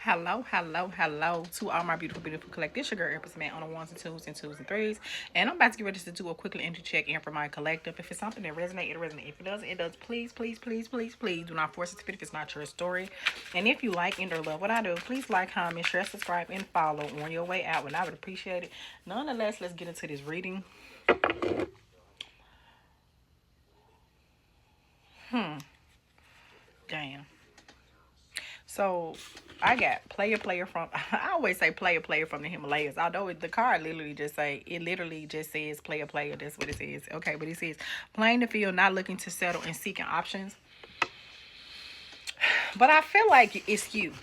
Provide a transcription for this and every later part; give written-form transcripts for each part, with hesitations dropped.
Hello, hello, hello to all my beautiful, beautiful collective. It's your girl, Empress Man, on the ones and twos and threes. And I'm about to get ready to do a quickly entry check in for my collective. If it's something that resonates, it resonates. If it doesn't, it does. Please, please, please, please, please do not force it to fit if it's not your story. And if you like and or love what I do, please like, comment, share, subscribe, and follow on your way out. And I would appreciate it. Nonetheless, let's get into this reading. Damn. So I got player from I always say player from the Himalayas. Although the card literally just says player. That's what it says. Okay, but it says playing the field, not looking to settle and seeking options. But I feel like it's you.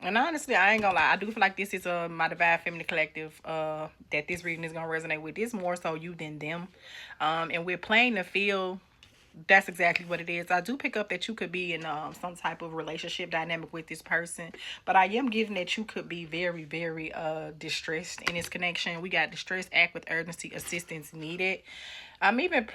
And honestly, I ain't gonna lie. I do feel like this is my Divine Feminine Collective. That this reading is gonna resonate with. This more so you than them. And we're playing the field. That's exactly what it is. I do pick up that you could be in some type of relationship dynamic with this person, but I am getting that you could be very, very distressed in this connection. We got distress, act with urgency, assistance needed. I'm even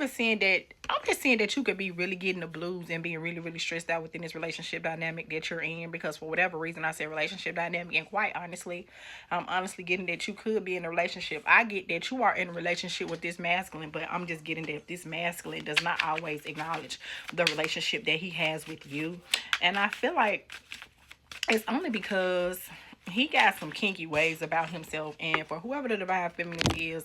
seeing that I'm just seeing that you could be really getting the blues and being really, really stressed out within this relationship dynamic that you're in, because for whatever reason I said relationship dynamic, and quite honestly, I'm honestly getting that you could be in a relationship. I get that you are in a relationship with this masculine, but I'm just getting that this masculine does not always acknowledge the relationship that he has with you. And I feel like it's only because he got some kinky ways about himself, and for whoever the divine feminine is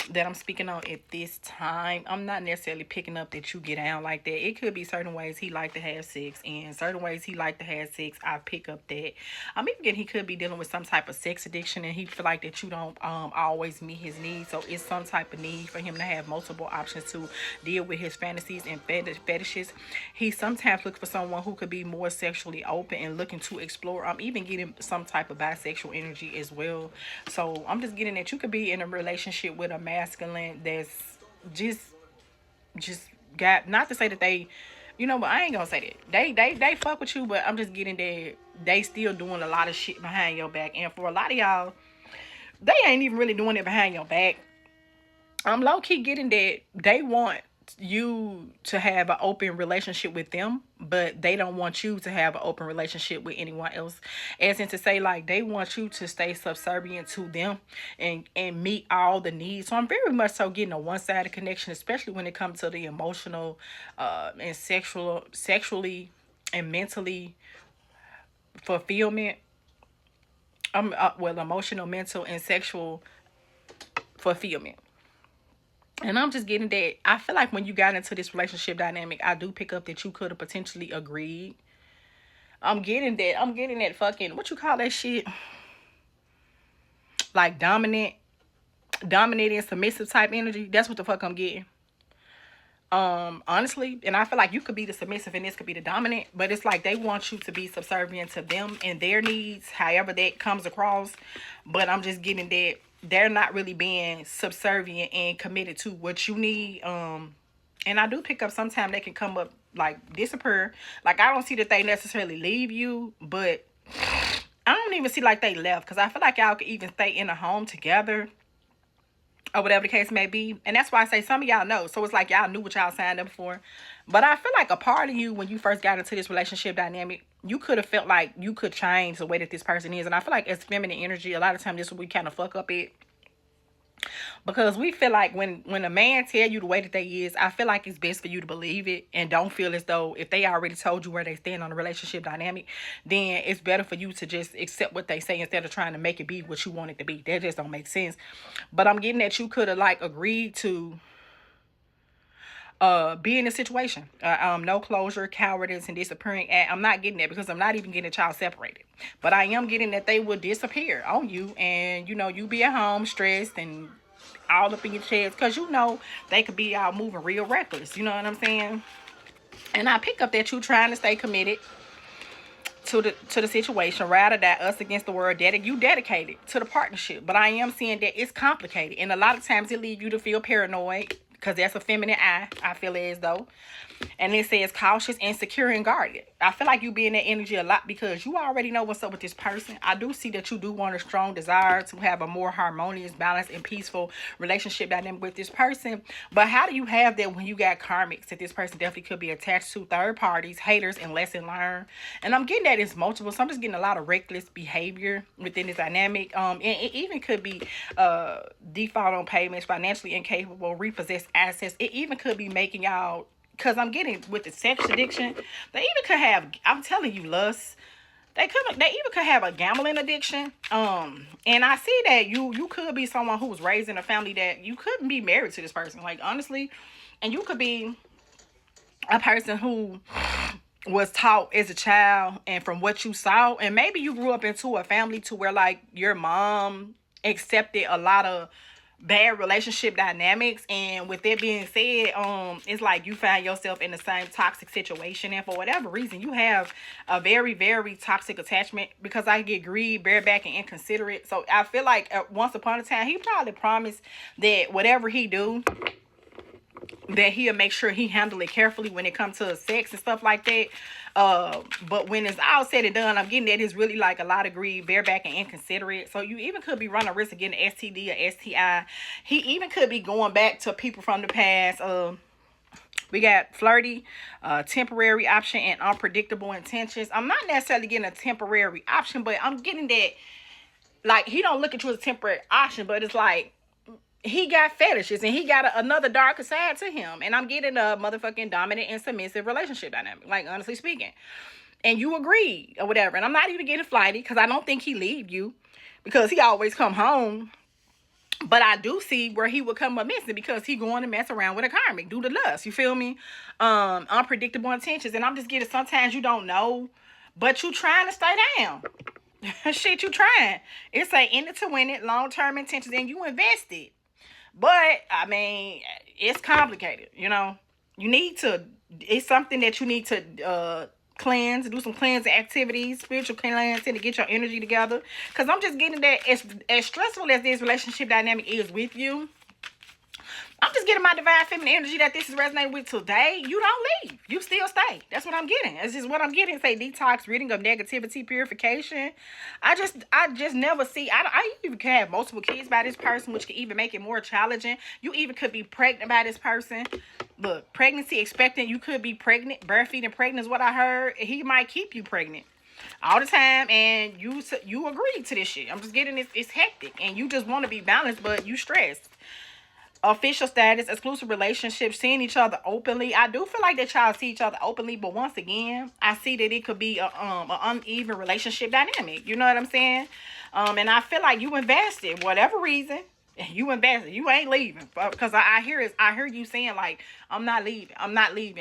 that I'm speaking on at this time, I'm not necessarily picking up that you get down like that. It could be certain ways he like to have sex, and certain ways he like to have sex, I pick up that. I'm even getting he could be dealing with some type of sex addiction, and he feel like that you don't always meet his needs. So it's some type of need for him to have multiple options to deal with his fantasies and fetishes. He sometimes looks for someone who could be more sexually open and looking to explore. I'm even getting some type of bisexual energy as well. So I'm just getting that you could be in a relationship with a masculine that's just just got, not to say that they, but I ain't gonna say that they fuck with you, but I'm just getting that they still doing a lot of shit behind your back. And for a lot of y'all, they ain't even really doing it behind your back. I'm low key getting that they want you to have an open relationship with them, but they don't want you to have an open relationship with anyone else. As in to say, like, they want you to stay subservient to them and meet all the needs. So I'm very much so getting a one-sided connection, especially when it comes to the emotional and sexually and mentally fulfillment. Well, emotional, mental, and sexual fulfillment. And I'm just getting that I feel like when you got into this relationship dynamic, I do pick up that you could have potentially agreed. I'm getting that fucking, what you call that shit? Like dominating, submissive type energy. That's what the fuck I'm getting. Honestly, and I feel like you could be the submissive and this could be the dominant, but it's like they want you to be subservient to them and their needs, however that comes across. But I'm just getting that they're not really being subservient and committed to what you need. And I do pick up sometimes they can come up like disappear. Like, I don't see that they necessarily leave you, but I don't even see like they left, because I feel like y'all could even stay in a home together or whatever the case may be. And that's why I say some of y'all know. So it's like y'all knew what y'all signed up for. But I feel like a part of you, when you first got into this relationship dynamic, you could have felt like you could change the way that this person is. And I feel like as feminine energy, a lot of times this is what we kind of fuck up it. Because we feel like when a man tell you the way that they is, I feel like it's best for you to believe it and don't feel as though if they already told you where they stand on the relationship dynamic, then it's better for you to just accept what they say instead of trying to make it be what you want it to be. That just don't make sense. But I'm getting that you could have like agreed to be in a situation. No closure, cowardice, and disappearing. And I'm not getting that because I'm not even getting a child separated. But I am getting that they will disappear on you, and you be at home stressed and all up in your chest, because they could be out moving real reckless. You know what I'm saying? And I pick up that you trying to stay committed to the situation, rather that us against the world, that you dedicated to the partnership. But I am seeing that it's complicated, and a lot of times it leads you to feel paranoid, because that's a feminine eye, I feel as though. And it says cautious, insecure, and guarded. I feel like you be in that energy a lot because you already know what's up with this person. I do see that you do want a strong desire to have a more harmonious, balanced, and peaceful relationship dynamic with this person. But how do you have that when you got karmics that this person definitely could be attached to, third parties, haters, and lesson learned? And I'm getting that it's multiple. So I'm just getting a lot of reckless behavior within this dynamic. And it even could be default on payments, financially incapable, repossessed assets. It even could be making y'all, because I'm getting with the sex addiction, they even could have, I'm telling you, lust. They even could have a gambling addiction. And I see that you could be someone who was raised in a family that you couldn't be married to this person, like, honestly. And you could be a person who was taught as a child, and from what you saw, and maybe you grew up into a family to where, like, your mom accepted a lot of bad relationship dynamics, and with that being said, it's like you find yourself in the same toxic situation, and for whatever reason you have a very, very toxic attachment, because I get greed, bareback, and inconsiderate. So I feel like once upon a time he probably promised that whatever he do, that he'll make sure he handle it carefully when it comes to sex and stuff like that. But when it's all said and done, I'm getting that it's really like a lot of greed, bareback, and inconsiderate. So you even could be running a risk of getting STD or STI. He even could be going back to people from the past. We got flirty, temporary option, and unpredictable intentions. I'm not necessarily getting a temporary option, but I'm getting that, like, he don't look at you as a temporary option, but it's like he got fetishes and he got another darker side to him. And I'm getting a motherfucking dominant and submissive relationship dynamic, like, honestly speaking. And you agreed or whatever. And I'm not even getting flighty because I don't think he leave you, because he always come home. But I do see where he would come up missing because he going to mess around with a karmic due to lust. You feel me? Unpredictable intentions. And I'm just getting, sometimes you don't know, but you trying to stay down. Shit, you trying. It's a in it to win it, long-term intentions, and you invested. But, I mean, it's complicated, you know. You need to, it's something that you need to cleanse, do some cleansing activities, spiritual cleansing to get your energy together. Because I'm just getting that, as stressful as this relationship dynamic is with you, I'm just getting my divine feminine energy that this is resonating with today. You don't leave. You still stay. That's what I'm getting. That's just what I'm getting. Say detox, reading of negativity, purification. I just never see. I even could have multiple kids by this person, which could even make it more challenging. You even could be pregnant by this person. Look, pregnancy, expectant. You could be pregnant. Breastfeeding pregnant is what I heard. He might keep you pregnant all the time, and you agree to this shit. I'm just getting this. It's hectic, and you just want to be balanced, but you stressed. Official status, exclusive relationships, seeing each other openly. I do feel like that y'all see each other openly, but once again, I see that it could be a uneven relationship dynamic. You know what I'm saying? And I feel like you invested, whatever reason, you invested. You ain't leaving, because I hear you saying, like, I'm not leaving,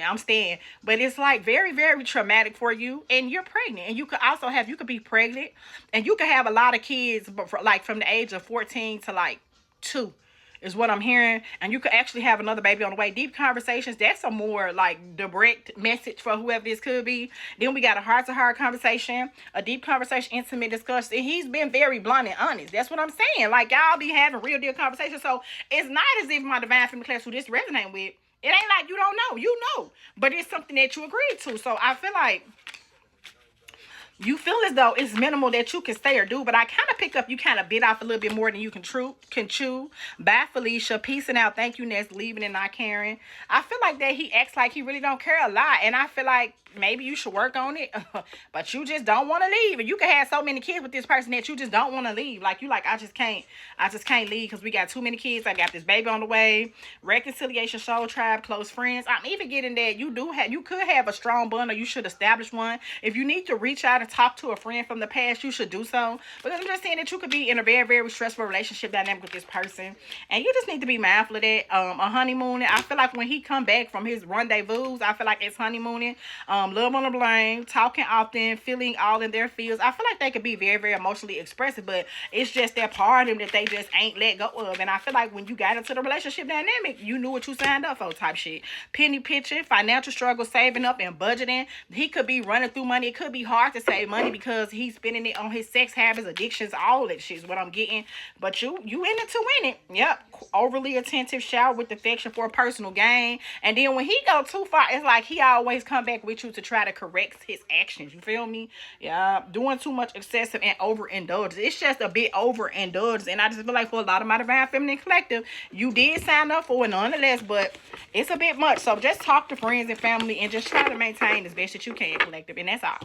I'm staying. But it's like very, very traumatic for you, and you're pregnant, and you could be pregnant, and you could have a lot of kids, but like from the age of 14 to like 2. Is what I'm hearing. And you could actually have another baby on the way. Deep conversations, that's a more like direct message for whoever this could be. Then we got a heart-to-heart conversation, a deep conversation, intimate discussion. And he's been very blunt and honest. That's what I'm saying. Like, y'all be having real deal conversations. So it's not as if my divine feminine class who this resonate with, it ain't like you don't know. You know. But it's something that you agreed to. So I feel like you feel as though it's minimal that you can stay or do, but I kind of pick up you kind of bit off a little bit more than you can chew. Bye, Felicia. Peacing out. Thank you, Ness. Leaving and not caring. I feel like that he acts like he really don't care a lot, and I feel like maybe you should work on it, but you just don't want to leave. And you can have so many kids with this person that you just don't want to leave. Like, you like, I just can't leave because we got too many kids. I got this baby on the way. Reconciliation, soul tribe, close friends. I'm even getting that you could have a strong bond, or you should establish one. If you need to reach out and talk to a friend from the past, you should do so. Because I'm just saying that you could be in a very, very stressful relationship dynamic with this person, and you just need to be mindful of that. A honeymooning. I feel like when he come back from his rendezvous, I feel like it's honeymooning. Love on the blame, talking often, feeling all in their feels. I feel like they could be very, very emotionally expressive, but it's just that part of them that they just ain't let go of. And I feel like when you got into the relationship dynamic, you knew what you signed up for type shit. Penny pitching, financial struggle, saving up and budgeting. He could be running through money. It could be hard to save money because he's spending it on his sex habits, addictions, all that shit is what I'm getting. But you in it to win it. Yep. Overly attentive, shower with affection for a personal gain. And then when he go too far, it's like he always come back with you to try to correct his actions. You feel me? Yeah. Doing too much excessive and overindulgence. It's just a bit overindulgence. And I just feel like for a lot of my Divine Feminine Collective, you did sign up for it nonetheless, but it's a bit much. So just talk to friends and family and just try to maintain as best that you can, collective. And that's all.